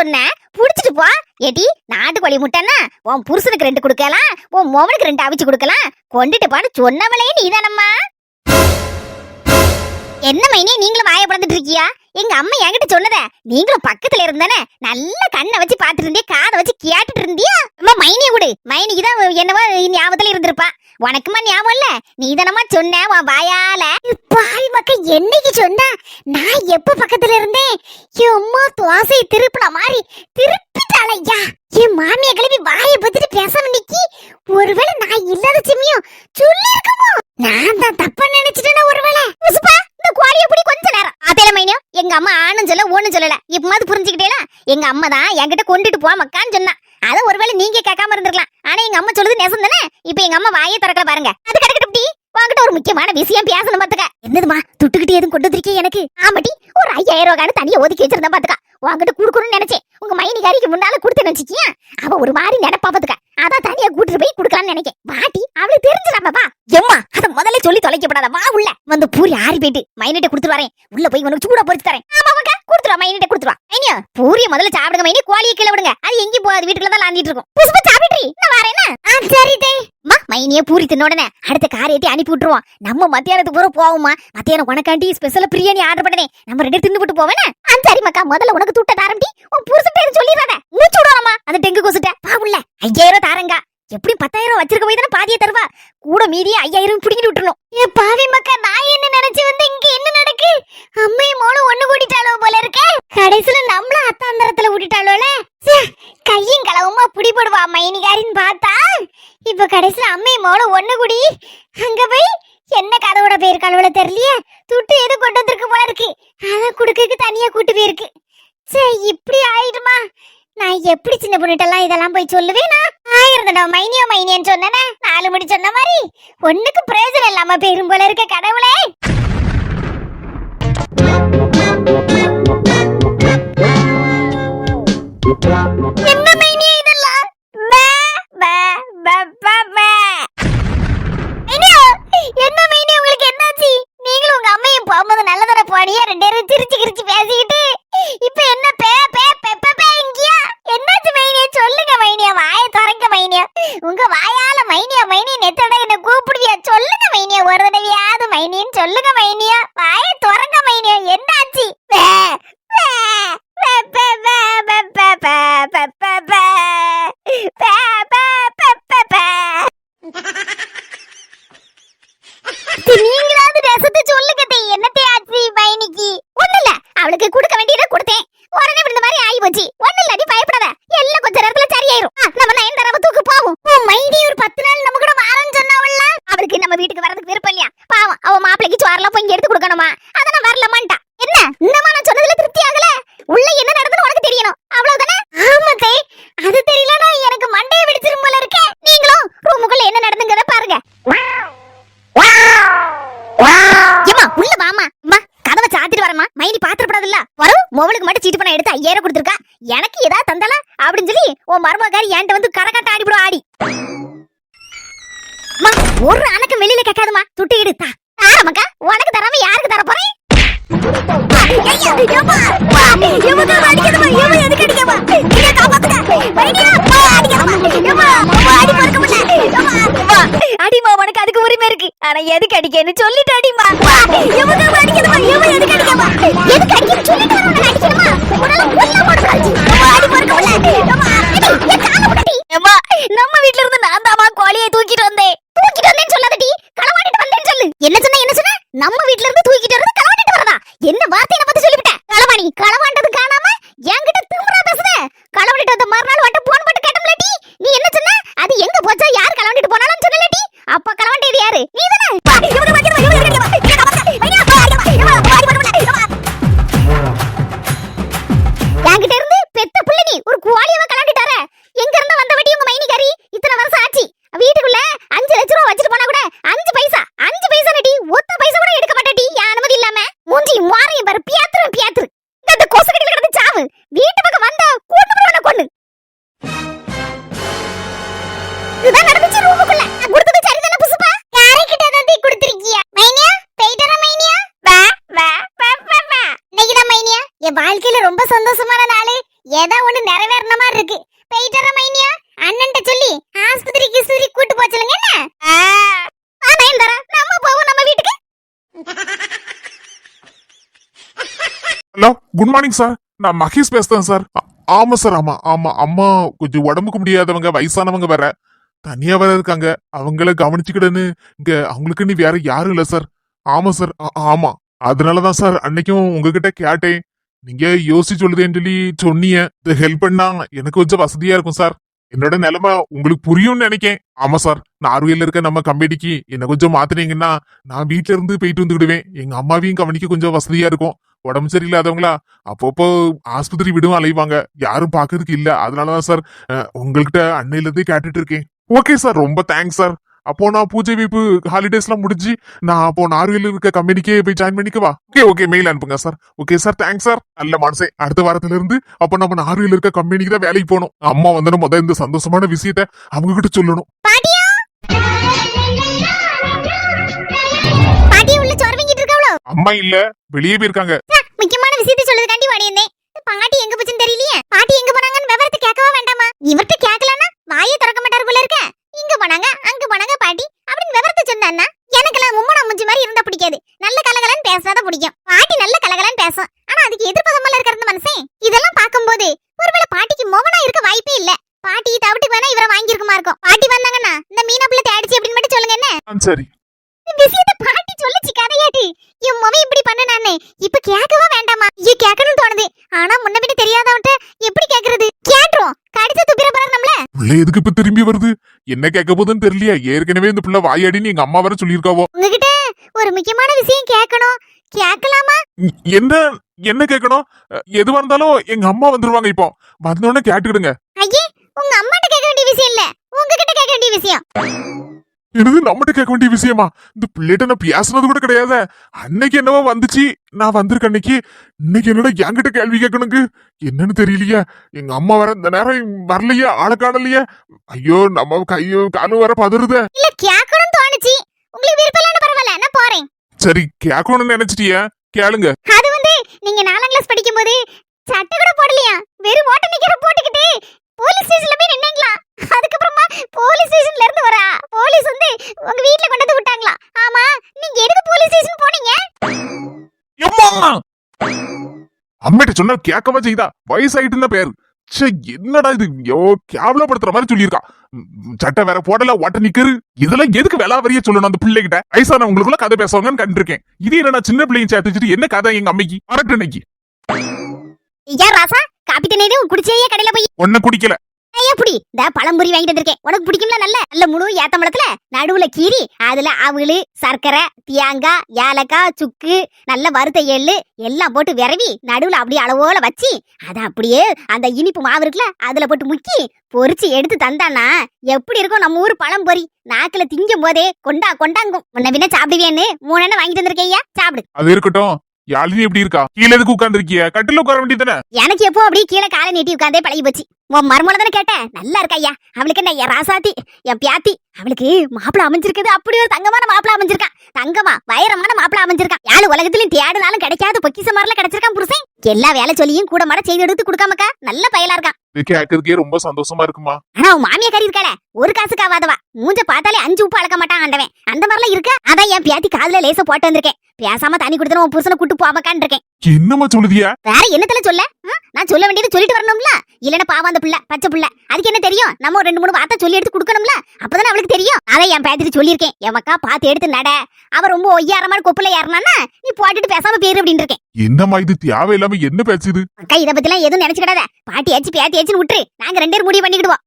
சொன்னேன், புடிச்சிட்டு போ. ஏடி நாட்டுக்கோழி முட்டைன்னா உன் புருஷனுக்கு 2 கொடுக்கலாம், உன் மொவனுக்கு 2 அவிச்சு கொடுக்கலாம். கொண்டுட்டு போன்னு சொன்னவளே நீதானம்மா. என்ன மைனி நீங்களும் வாயை பிளந்துட்டு இருக்கியா? எங்க அம்மா என்கிட்ட சொன்னத நீங்களும் பக்கத்துல இருந்தானே நல்ல கண்ணை வச்சு பாத்துட்டு இருந்தியா, காதை வச்சு கேட்டுட்டு இருந்தியா? அம்மா மைனிய விடு, மைனிக்கு தான் என்னவோ ஞாபகத்துல இருந்திருப்பா. உனக்குமா ஞாபகம் இல்ல? நீ தானமா சொன்ன உன் வாயால. பாய் மக்கள் என்னைக்கு சொன்னா? நான் எப்ப பக்கத்துல இருந்தேன்? அம்மா துவாசை திருப்பின மாதிரி திருப்பிட்டாளையா. என் மாமிய கிளம்பி வாயை பத்திட்டு பேசாம நிக்கி. ஒருவேளை நான் இல்லாத சமயம் சொல்லி இருக்குமோ? நான் தான் தப்பா நினைச்சிட்டேன்னா ஒருவேளை. இந்த கோழிய புடி கொஞ்ச நேரம் அதேல மைனியோ. எங்க அம்மா ஆணும் சொல்ல ஒண்ணும் சொல்லல. இப்பமாவது புரிஞ்சுக்கிட்டேல? எங்க அம்மா தான் என்கிட்ட கொண்டுட்டு போ மக்கான்னு சொன்னா. அத ஒருவேளை நீங்க கேட்காம இருந்திருக்கலாம். ஆனா எங்க அம்மா சொல்லுது நெசம் தானே. இப்ப எங்க அம்மா வாயை திறக்கல பாருங்க. அது கிடக்கட்டும்டி. உங்ககிட்ட ஒரு முக்கியமான விஷயம் பேசணும் பாத்துக்க. என்னதுமா துட்டுக்கிட்டு எதுவும் கொண்டு வந்திருக்கீ? எனக்கு ஆமாட்டி ஒரு 5000 ரூபாய் தனியா ஒதுக்கி வச்சிருந்தா பாத்துக்க. உங்ககிட்ட குடுக்கணும்னு நினைச்சேன். உங்க மைனிகாரிக்கு முன்னால கொடுத்து நினைச்சிக்கியா? அவ ஒரு மாதிரி நினைப்பா பாத்துக்க. அதான் தனியா கூட்டிட்டு போய் குடுக்கலாம்னு நினைக்கேன். வாட்டி அவளுக்கு தெரிஞ்சிடாம வா. எம்மா அத முதல்ல சொல்லி தொலைக்கப்படாத. வா உள்ள வந்து பூரி ஆறி போயிட்டு மைனிட்ட கொடுத்து வரேன். உள்ள போய் உனக்கு சூடா பொரிச்சு தரேன். ஆமாக்கா கொடுத்துருவா. மைனிட்ட கொடுத்துருவா. மைனியா பூரிய முதல்ல சாப்பிடுங்க மைனி. கோழியை கீழே விடுங்க. அது எங்கேயும் போகாது, வீட்டுக்குள்ள தான் லாந்திட்டு இருக்கும். புஷ்பா சாப்பிட்றீ நான் வரேன்னா. சரி தே மா. மைனிய பூரி தின்ன உடனே அடுத்த கார் ஏத்தி அனுப்பி விட்டுருவோம். நம்ம மத்தியானத்துக்கு பூரா போவோமா? மத்தியானம் உனக்காண்டி ஸ்பெஷல் பிரியாணி ஆர்டர் பண்ணனே. நம்ம 2 தின்னு விட்டு போவேனே. சரி மக்கா முதல்ல உனக்கு துட்ட தாரம்டி. உன் புருஷன் பேரு சொல்லிடுறானே. மூச்சு விடுவாமா அந்த டெங்கு கொசுட்ட. வா உள்ள 5000 தாரங்க. எப்படி 10000 வச்சிருக்க போய் தானே பாதியை தருவா. கூட மீதியே 5000 புடிங்கிட்டு விட்டுறணும். ஏ பாவி மக்கா, நான் என்ன நினைச்சு வந்து இங்க என்ன நடக்கு? அம்மையும் மோளும் ஒண்ணு கூட்டிட்டாளோ போல இருக்க. கடைசில நம்மள அத்தாந்தரத்துல விட்டுட்டாளோல. கையும் களவுமா புடிபடுவா மைனிகாரின்னு பார்த்தா இப்ப கடைசில அம்மையும் மோளும் ஒண்ணு கூடி அங்க போய் என்ன கதவோட போயிருக்காளோல தெரியலையே. துட்டு எது கொண்டு வந்திருக்கு போல இருக்கு. அத குடுக்கு தனியா கூட்டு போயிருக்கு. சரி இப்படி ஆயிடுமா? நான் எப்படி சின்ன பொண்ணுட்டெல்லாம் இதெல்லாம் போய் சொல்லுவேனா? ஆயிருந்தடா மைனியோ மைனியன்னு சொன்னேனே 4 மணி சொன்ன மாதிரி. ஒண்ணுக்கு பிரயோஜனம் இல்லாம பேரும் போல இருக்க கடவுளே. என்ன மைனியே இதெல்லாம்? என்ன மைனி உங்களுக்கு என்னாச்சு? நீங்களும் உங்க அம்மையும் போகும்போது நல்லதான போனியா? 2 பேரும் சிரிச்சு கிரிச்சு பேசிக்கிட்டு இப்ப என்ன பே பே பெப்ப இங்கயா? என்னாச்சு மைனியா? சொல்லுங்க மைனியா. வாயை திறங்க மைனியா. உங்க வாயால மைனியா மைனி நெத்தோட என்ன கூப்பிடுவியா? சொல்லுங்க மைனியா. ஒரு தடவையாவது மைனின்னு சொல்லுங்க மைனியா. வாயை திறங்க மைனியா. என்னாச்சு? நீங்களாவது ரசத்தை சொல்லுங்க. என்னத்தை ஆச்சு மைனிக்கு? ஒண்ணு இல்ல, அவளுக்கு கொடுக்க வேண்டியதை கொடுத்தேன். உடனே இந்த மாதிரி ஆகி போச்சு. ஒண்ணு இல்ல, நீ பயப்படாத. எல்லாம் கொஞ்ச நேரத்துல சரியாயிரும். நம்ம நயன்தாராவை தூக்கு போவோம். மைனி ஒரு 10 நாள் நம்ம கூட வாரன்னு சொன்னாவல்ல. அவளுக்கு நம்ம வீட்டுக்கு வரதுக்கு விருப்பம் இல்லையா? பாவம் அவ மாப்பிளைக்கு சோறெல்லாம் போய் எடுத்து கொடுக்கணுமா? அத நான் வரலமான்ட்டா. என்ன இன்னமா நான் சொன்னதுல திருப்தி ஆகல? உள்ள என்ன நடந்துன்னு உனக்கு தெரியணும், அவ்வளவுதானே? ஆமாதே, அது தெரியலனா எனக்கு மண்டைய வெடிச்சிரும் போல இருக்கு. நீங்களும் ரூமுக்குள்ள என்ன நடந்துங்கறத பாருங்க. ஏமா உள்ள வாமா. அம்மா கதவை சாத்திட்டு வரமா. மைனி பாத்திரப்படாதுல்ல. வரும் மொபைலுக்கு மட்டும் சீட்டு பண்ண எடுத்து 5000 கொடுத்துருக்கா. எனக்கு ஏதாவது தந்தல அப்படின்னு சொல்லி உன் மருமகாரி என்கிட்ட வந்து கரகாட்ட ஆடிவிடும். ஆடி ஒரு அணக்கம் வெளியில கேட்காதுமா. துட்டு எடுத்தா ஆரமக்கா. உனக்கு தராம யாருக்கு தர போறேன்? அடிமா உனக்கு அதுக்கு உரிமை இருக்கு. ஆனா எதுக்கு அடிக்கன்னு சொல்லிட்டு அடிமா. நம்ம வீட்டுல இருந்து நான் தாமா கோழியை தூக்கிட்டு வந்தேன். தூக்கிட்டு வந்தேன்னு சொல்லாதடி, களவாடிட்டு வந்தேன்னு சொல்லு. என்ன சொன்ன என்ன சொன்ன? நம்ம வீட்டுல இருந்து தூக்கிட்டு வரது களவாடிட்டு வரதா? என்ன வார்த்தையை பத்தி சொல்லிவிட்ட? களவாணி களவாண்டது காணாம என்கிட்ட திமிரா பேசுத. களவாடிட்டு வந்த மறுநாள் வட்ட போன் போட்டு கேட்டம்லடி. நீ என்ன சொன்ன? அது எங்க போச்சா? யார் களவாடிட்டு போனாலும் சொன்னலடி. அப்ப களவாண்டியது யாரு? நீ தானே. என்கிட்ட இருந்து பெத்த புள்ள நீ ஒரு கோழியவ களவாடிட்டார. எங்க இருந்து வந்த வட்டி உங்க மைனிகாரி? இத்தனை வருஷம் ஆச்சு. வீட்டுக்குள்ள 5 லட்சம் ரூபாய் வச்சிட்டு போனா கூட 5 பைசா நடி. ஒத்த பைசா கூட எடுக்க மாட்டேடி என் அனுமதி இல்லாம. மூஞ்சி மாறையும் பாரு. பியாத்துரு இந்த கொசுக்கடியில கிடந்து சாவு. வீட்டு பக்கம் வந்தா கொன்னு. இதுதான் நடந்துச்சு ரூமுக்குள்ள. நான் கொடுத்தது சரிதானே புசுப்பா? யாரைக்கிட்ட தான் கொடுத்திருக்கியா? மைனியா போயிட்டற மைனியா. இன்னைக்குதான் மைனியா என் வாழ்க்கையில ரொம்ப சந்தோஷமான நாள். ஏதா ஒண்ணு குட் மார்னிங் சார். நான் மகேஷ் பேசுறேன் சார். ஆமா சார். ஆமா ஆமா. அம்மா கொஞ்சம் உடம்புக்கு முடியாதவங்க, வயசானவங்க வேற தனியா வேற இருக்காங்க. அவங்கள கவனிச்சுக்கிடன்னு இங்க அவங்களுக்குன்னு வேற யாரும் இல்ல சார். ஆமா சார். ஆமா. அதனாலதான் சார் அன்னைக்கும் உங்ககிட்ட கேட்டேன். நீங்க யோசிச்சு சொல்லுதேன்னு சொல்லி சொன்னீங்க. இது ஹெல்ப் பண்ணா எனக்கு கொஞ்சம் வசதியா இருக்கும் சார். என்னோட நிலைமை உங்களுக்கு புரியும்னு நினைக்கேன். ஆமா சார். நார்வேல இருக்க நம்ம கம்பெனிக்கு என்ன கொஞ்சம் மாத்தினீங்கன்னா நான் வீட்ல இருந்து போயிட்டு வந்துக்கிடுவேன். எங்க அம்மாவையும் கவனிக்க கொஞ்சம் வசதியா இருக்கும். உடம்பு சரியில்லாதவங்களா அப்பப்போ ஆஸ்பத்திரி விடும் அலைவாங்க. யாரும் பாக்குறதுக்கு இல்ல. அதனாலதான் சார் உங்கள்கிட்ட அன்னையில இருந்தே கேட்டுட்டு இருக்கேன். Okay sir. ரொம்ப தேங்க்ஸ் சார். அப்போ நான் பூஜை வீப்பு ஹாலிடேஸ் எல்லாம் முடிஞ்சு நான் அப்போ நார்வேல இருக்க கம்பெனிக்கே போய் ஜாயின் பண்ணிக்கவா? Okay okay. மெயில் அனுப்புங்க sir. Okay sir. Thanks sir. நல்ல மனசே. அடுத்த வாரத்துல இருந்து அப்ப நம்ம நார்வேல இருக்க கம்பெனிக்கு தான் வேலைக்கு போகணும். அம்மா வந்து முதல் இந்த சந்தோஷமான விஷயத்த அவங்க கிட்ட சொல்லணும். பாட்டியா பாட்டி உள்ள சொரவிங்கிட்டு இருக்காவளோ? அம்மா இல்ல, வெளியே போயிருக்காங்க. முக்கியமான விஷயத்தை சொல்றதுக்காண்டி ஓடியேன். பாட்டி எங்க போச்சுன்னு தெரியலையே. பாட்டி எங்க போனாங்கன்னு விவரத்தை கேட்கவா வேண்டாமா? இவர்கிட்ட கேட்கலன்னா வாயே திறக்க மாட்டாரு போல இருக்க. இங்க போனாங்க அங்க போனாங்க பாட்டி அப்படின்னு விவரத்தை சொன்னா எனக்கெல்லாம் மும்மனா முஞ்சி மாதிரி இருந்தா பிடிக்காது. நல்ல கலகலன்னு பேசாதான் பிடிக்கும். பாட்டி நல்ல கலகலன்னு பேசும். ஆனா அதுக்கு எதிர்ப்பதமெல்லாம் இருக்கிற இந்த மனுஷன் இதெல்லாம் பார்க்கும்போது ஒருவேளை பாட்டிக்கு மோகனா இருக்க வாய்ப்பே இல்ல. பாட்டி தவிட்டுக்கு வேணா இவரை வாங்கியிருக்குமா இருக்கும். பாட்டி வந்தாங்கன்னா இந்த மீனாப்புல தேடிச்சு அப்படின்னு மட்டும் சொல்லுங்க. என்ன சரி. விஷயத்தை பாட்டி சொல்லுச்சு கதையாட்டி. என் மொவ இப்படி பண்ணனானே இப்ப கேட்கவா வேண்டாமா? ஐயோ கேட்கணும்னு தோணுது. ஆனா முன்ன பின்ன தெரியாதவன்ட்ட எப்படி கேக்குறது? கேட்டுரும். கடிச்ச துப்பிர பாரு நம்மள. பிள்ளை எதுக்கு இப்ப திரும்பி வருது? என்ன கேட்க போதுன்னு தெரியலையா? ஏற்கனவே இந்த பிள்ளை வாயாடின்னு எங்க அம்மா வர சொல்லியிருக்காவோ. உங்ககிட்ட ஒரு முக்கியமான விஷயம் கேட்கணும். கேட்கலாமா? என்ன என்ன கேட்கணும்? எதுவா இருந்தாலும் எங்க அம்மா வந்துருவாங்க. இப்போ வந்தோடனே கேட்டுக்கிடுங்க. ஐயே உங்க அம்மாட்ட கேட்க வேண்டிய விஷயம் இல்ல, உங்ககிட்ட கேட்க வேண்டிய விஷயம். என்னது நம்மகிட்ட கேட்க வேண்டிய விஷயமா? இந்த பிள்ளைகிட்ட நான் பேசுனது கூட கிடையாது. அன்னைக்கு என்னவோ வந்துச்சு, நான் வந்திருக்க அன்னைக்கு. இன்னைக்கு என்னடா என்கிட்ட கேள்வி கேட்கணுங்க? என்னன்னு தெரியலையா? எங்க அம்மா வர இந்த நேரம் வரலையா? ஆளை காணலையா? ஐயோ நம்ம கையும் காலும் வர பதறுதே. இல்ல கேட்கணும்னு தோணுச்சு. உங்களுக்கு விருப்பம் இல்லன்னா பரவாயில்ல, நான் போறேன். சரி கேட்கணும்னு நினைச்சிட்டியா? கேளுங்க. அது வந்து நீங்க 4ஆம் கிளாஸ் படிக்கும்போது சட்டை கூட போடலையா? வெறும் ஓட்ட நிக்கிற போட்டுக்கிட்டு போலீஸ் ஸ்டேஷன்ல போய் நின்னீங்களா? அதுக்கப்புறமா போலீஸ் ஸ்டேஷன்ல இருந்து வரா போலீஸ் வந்து உங்க வீட்ல கொண்டு வந்து விட்டாங்களா? ஆமா, நீங்க எதுக்கு போலீஸ் ஸ்டேஷன் போனீங்க? அம்மிட்ட சொன்னா கேட்கவா செய்தா? வயசாயிட்டு பேரு. ச்சே, என்னடா இது? கேவலப்படுத்துற மாதிரி சொல்லியிருக்கா. சட்டை வேற போடல, ஓட்ட நிக்கரு. இதெல்லாம் எதுக்கு விளாவரியா சொல்லணும் அந்த பிள்ளைகிட்ட? வயசானவங்களுக்குள்ள கதை பேசுவாங்கன்னு கண்டிருக்கேன். இது என்ன சின்ன பிள்ளையும் சேர்த்து வச்சுட்டு என்ன கதை எங்க அம்மைக்கு? வரட்டு இன்னைக்கு. ஐயா ராசா, காப்பி தண்ணி குடிச்சேயே கடையில போய். ஒன்ன குடிக்கல. எப்படி இந்த பழம்புரி வாங்கிட்டு வந்திருக்கேன். உனக்கு பிடிக்கும்ல? நல்ல நல்ல முழு ஏத்தம்பழத்துல நடுவுல கீரி அதுல அவளு சர்க்கரை தேங்காய் ஏலக்காய் சுக்கு நல்ல வறுத்த எள்ளு எல்லாம் போட்டு விரவி நடுவுல அப்படியே அளவோல வச்சு அத அப்படியே அந்த இனிப்பு மாவு இருக்குல்ல அதுல போட்டு முக்கி பொரிச்சு எடுத்து தந்தானா எப்படி இருக்கும் நம்ம ஊர் பழம்பொரி? நாக்குல திங்கும் போதே கொண்டா கொண்டாங்கும். முன்ன பின்ன சாப்பிடுவேன்னு 3 எண்ணெய் வாங்கிட்டு வந்திருக்கேன். சாப்பிடு. அது இருக்கட்டும். யாழினி எப்படி இருக்கா? கீழே எதுக்கு உட்கார்ந்துருக்கிய? கட்டில உட்கார வேண்டியதானே? எனக்கு எப்போ அப்படியே கீழே காலை நீட்டி உட்கார்ந்தே பழகி போச்சு. உன் மருமலை தானே கேட்டேன். நல்லா இருக்கா ஐயா? அவளுக்கு என்ன என் ராசாத்தி என் பியாத்தி. அவளுக்கு மாப்பிள அமைஞ்சிருக்குது. அப்படி ஒரு தங்கமான மாப்பிள அமைஞ்சிருக்கான். தங்கமா வைரமான மாப்பிள அமைஞ்சிருக்கான். யாழ் உலகத்திலும் தேடினாலும் கிடைக்காத பொக்கிச மாதிரில கிடைச்சிருக்கான் புருஷன். எல்லா வேலை சொல்லியும் கூட மாட செய்து எடுத்து கொடுக்காமக்கா நல்ல பயலா இருக்கான். கேட்கறதுக்கே ரொம்ப சந்தோஷமா இருக்குமா? ஆனா உன் மாமியாக்காரி இருக்காள ஒரு காசுக்கு ஆவாதவா. மூஞ்ச பார்த்தாலே 5 உப்பு அளக்க மாட்டான் ஆண்டவன். அந்த மாதிரிலாம் இருக்கா. அதான் என் பியாத்தி காதுல லேச போட்டு வந்திருக்கேன். பேசாம தண்ணி கொடுத்தா உன் புருஷனை கூட்டு போவாமக்கான்னு இருக்கேன். என்னமா சொல்லுதியா? வேற என்னத்துல சொல்ல? நான் சொல்ல வேண்டியது சொல்லிட்டு வரணும்ல. இல்லன்னா பாவம் அந்த பிள்ளை பச்சை பிள்ளை. அதுக்கு என்ன தெரியும்? நம்ம ஒரு 2-3 வார்த்தை சொல்லி எடுத்து கொடுக்கணும்ல. அப்பதானே அவளுக்கு தெரியும். அதை என் பேத்திட்டு சொல்லியிருக்கேன். என் மக்கா பார்த்து எடுத்து நட. அவ ரொம்ப ஒய்யாரமான கொப்புல ஏறனானா நீ போட்டுட்டு பேசாம பேரு அப்படின்னு இருக்கேன். என்னமா இது தேவையில்லாம என்ன பேசுது? அக்கா இத பத்தி எல்லாம் எதுவும் நினைச்சுக்கிடாத. பாட்டி ஆச்சு பேத்தி ஆச்சுன்னு விட்டுரு. நாங்க 2 பேரும் முடிவு பண்ணிக்கிடுவோம்.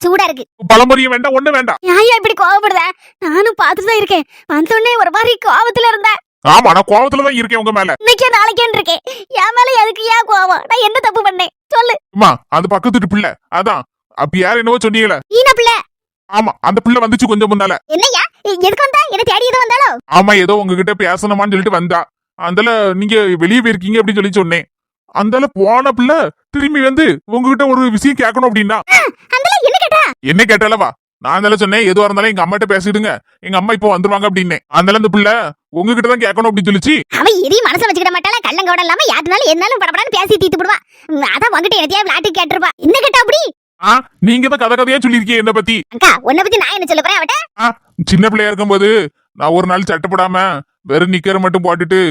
சூடா இருக்கு. பழம்பொரிய வேண்டாம், ஒண்ணு வேண்டாம். ஐயா இப்படி கோவப்படுத? நானும் பார்த்துதான் இருக்கேன். வந்தோடனே ஒரு மாதிரி கோவத்துல இருந்தேன். ஆமா நான் கோவத்துலதான் இருக்கேன் உங்க மேல. இன்னைக்கு நாளைக்கேன்னு இருக்கேன். என் மேல எதுக்கு ஏன் கோவம்? நான் என்ன தப்பு பண்ணேன் சொல்லு. அம்மா அது பக்கத்து பிள்ளை. அதான் அப்ப யார் என்னவோ சொன்னீங்களே ஈன பிள்ளை. ஆமா அந்த பிள்ளை வந்துச்சு கொஞ்சம் முன்னால. என்னய்யா எதுக்கு வந்தா? என்ன தேடி எது வந்தாலோ? ஆமா ஏதோ உங்ககிட்ட பேசணுமான்னு சொல்லிட்டு வந்தா. அந்தால நீங்க வெளியே போயிருக்கீங்க அப்படின்னு சொல்லி சொன்னேன். அந்தால போன பிள்ளை திரும்பி வந்து உங்ககிட்ட ஒரு விஷயம் கேட்கணும் அப்படின்னா. என்ன கேட்டா? என்ன கேட்டாலவா? நான் அதனால சொன்னேன் எதுவா இருந்தாலும் எங்க அம்மாட்ட பேசிடுங்க, எங்க அம்மா இப்போ வந்துருவாங்க அப்படின்னு. அதனால அந்த பிள்ளை உங்ககிட்ட தான் கேட்கணும் அப்படின்னு சொல்லிச்சு. அவன் எதையும் மனசை வச்சுக்கிட மாட்டாளா. கள்ளங்கோட இல்லாம யாருனாலும் என்னாலும் படப்படான்னு பேசி தீத்து போடுவா. அதான் உங்ககிட்ட என்னத்தையா விளையாட்டு கேட்டிருப்பா. என்ன கேட்டா அப்படி? நீங்க தான் கதை கதையா சொல்லிருக்கீங்க என்ன பத்தி. அக்கா உன்னை பத்தி நான் என்ன சொல்ல போறேன் அவட்ட? சின்ன பிள்ளையா இருக்கும்போது நான் ஒரு நாள் சட்டை போடாம வெறும் நிக்கரை மட்டும் போட்டுட்டு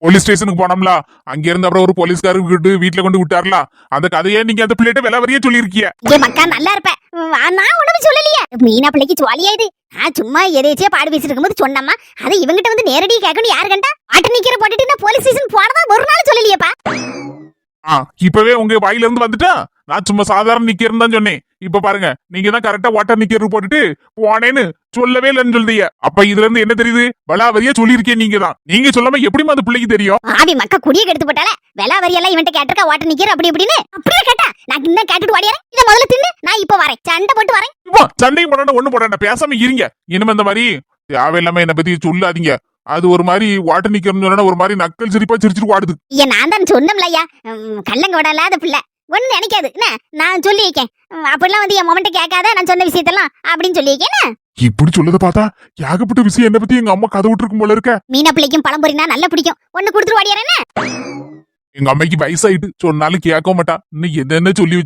போலீஸ் ஸ்டேஷனுக்கு போனோம்ல, அங்க இருந்து அப்புறம் ஒரு போலீஸ்காரர் வீட்டுல கொண்டு விட்டார்ல, அந்த கதையை நீங்க அந்த பிள்ளைகிட்ட விலாவரியா சொல்லியிருக்கீங்க. ஏ மக்கா நல்லா இருப்ப. நான் ஒண்ணும் சொல்லலையே. மீனா பிள்ளைக்கு ஜாலியா இது. நான் சும்மா எதேச்சியா பாடு பேசிட்டு இருக்கும்போது சொன்னம்மா. அது இவங்கிட்ட வந்து நேரடியா கேட்கணும் யாரு கண்டா? ஆட்டு நிக்கிற போட்டுட்டு நான் போலீஸ் ஸ்டேஷன் போனதா ஒரு நாள் சொல்லலையேப்பா. இப்பவே உங்க வாயில இருந்து வந்துட்டா, நான் சும்மா சாதாரண நிக்கிறேன்னு தான் சொன்னேன். இப்ப பாருங்க, நீங்க தான் கரெக்டா வாட்டர் நிக்கிறது போட்டுட்டு போனேன்னு சொல்லவே இல்லைன்னு சொல்றீங்க. அப்ப இதுல இருந்து என்ன தெரியுது? விலாவரியா சொல்லியிருக்கேன் நீங்க தான். நீங்க சொல்லாம எப்படிமா அந்த பிள்ளைக்கு தெரியும்? ஆவி மக்கா குடிய கெடுத்து போட்டால. விலாவரி எல்லாம் இவன்ட்ட கேட்டிருக்கா வாட்டர் நிக்கிற அப்படி இப்படின்னு. அப்படியே கேட்டா நான் இன்னும் கேட்டுட்டு ஓடியாரேன். இத முதல்ல தின்னு, நான் இப்ப வரேன். சண்டை போட்டு வரேன். இப்போ சண்டையும் போடாண்ட ஒண்ணு போடாண்ட பேசாம இருங்க. இனிமே இந்த மாதிரி தேவையில்லாம என்ன பத்தி சொல்லாதீங்க. அது ஒரு மாதிரி வாட்டர் நிக்கிறன்னு சொன்னா ஒரு மாதிரி நக்கல் சிரிப்பா சிரிச்சிட்டு வாடுது. ஐயா நான் தான் சொன்னோம்ல ஐயா, கள்ளங்க விடலாத பிள்ளை ஒண்ணு நினைக்காது என்ன, நான் சொல்லி வைக்கேன். அப்படிலாம் வந்து என் மொமெண்ட்டை கேட்காத, நான் சொன்ன விஷயத்தெல்லாம் அப்படின்னு சொல்லி வைக்கேன். இப்படி சொல்லத பார்த்தா ஏகப்பட்ட விஷயம் என்ன பத்தி எங்க அம்மா கதை விட்டுருக்கும் போல இருக்க. மீனா பிள்ளைக்கும் பழம்பொரினா நல்லா பிடிக்கும். ஒண்ணு கொடுத்துட்டு ஓடியாரேன்னு. எங்க அம்மைக்கு வயசாயிட்டு சொன்னாலும் கேட்க மாட்டா. இன்னும் என்னென்ன சொல்லி வச்சு